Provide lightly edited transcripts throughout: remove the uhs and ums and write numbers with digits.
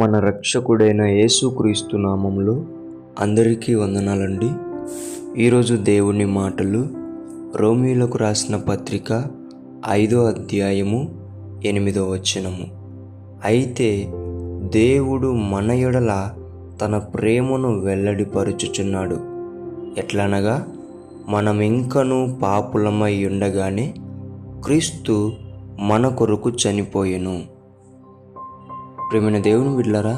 మన రక్షకుడైన యేసుక్రీస్తు నామములో అందరికీ వందనాలండి. ఈరోజు దేవుని మాటలు రోమీయులకు రాసిన పత్రిక 5వ అధ్యాయము 8వ వచనము. అయితే దేవుడు మన యెడల తన ప్రేమను వెల్లడిపరుచుచున్నాడు. ఎట్లనగా మనమింకను పాపులమై ఉండగానే క్రీస్తు మన కొరకు చనిపోయెను. ప్రియమైన దేవుని బిడ్డలారా,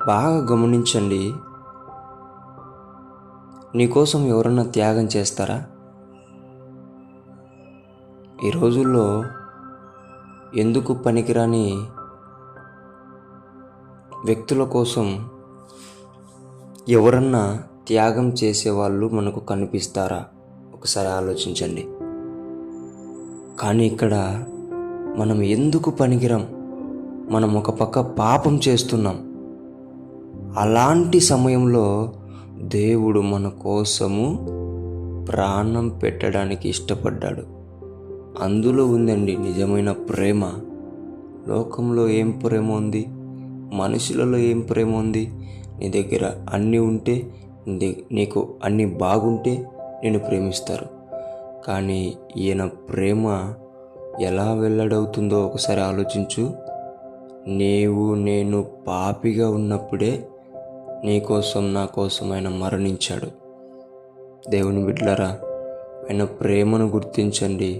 బాగా గమనించండి. నీకోసం ఎవరన్నా త్యాగం చేస్తారా? ఈ రోజుల్లో ఎందుకు పనికిరాని వ్యక్తుల కోసం ఎవరన్నా త్యాగం చేసేవాళ్ళు మనకు కనిపిస్తారా? ఒకసారి ఆలోచించండి. కానీ ఇక్కడ మనం ఎందుకు పనికిరాం? మనం ఒక పక్క పాపం చేస్తున్నాం. అలాంటి సమయంలో దేవుడు మన కోసము ప్రాణం పెట్టడానికి ఇష్టపడ్డాడు. అందులో ఉందండి నిజమైన ప్రేమ. లోకంలో ఏం ప్రేమ ఉంది? మనుషులలో ఏం ప్రేమ ఉంది? నీ దగ్గర అన్నీ ఉంటే, నీకు అన్నీ బాగుంటే నేను ప్రేమిస్తారు. కానీ ఈయన ప్రేమ ఎలా వెల్లడవుతుందో ఒకసారి ఆలోచించు. నేను పాపిగా ఉన్నప్పుడే నీకోసం నా కోసం ఆయన మరణించాడు. దేవుని బిడ్డలారా, ఆయన ప్రేమను గుర్తించండి.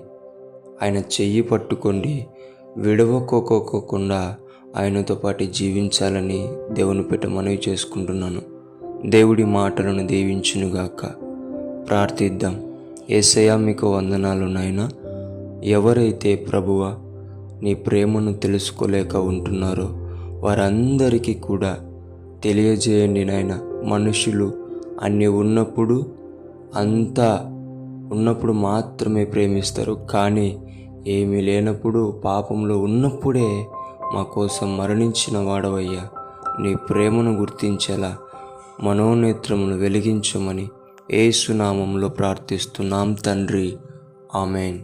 ఆయన చెయ్యి పట్టుకోండి. విడవకోకుండా ఆయనతో పాటు జీవించాలని దేవుని పేట మనవి చేసుకుంటున్నాను. దేవుడి మాటలను దీవించునుగాక. ప్రార్థిద్దాం. యేసయ్యా, మీకు వందనాలు నాయనా. ఎవరైతే ప్రభువా నీ ప్రేమను తెలుసుకోలేక ఉంటున్నారో వారందరికీ కూడా తెలియజేయండి నాయన. మనుషులు అన్నీ ఉన్నప్పుడు మాత్రమే ప్రేమిస్తారు. కానీ ఏమీ లేనప్పుడు, పాపంలో ఉన్నప్పుడే మా కోసం మరణించిన వాడవయ్యా. నీ ప్రేమను గుర్తించేలా మనోనేత్రమును వెలిగించమని యేసు నామములో ప్రార్థిస్తున్నాం తండ్రి. ఆమేన్.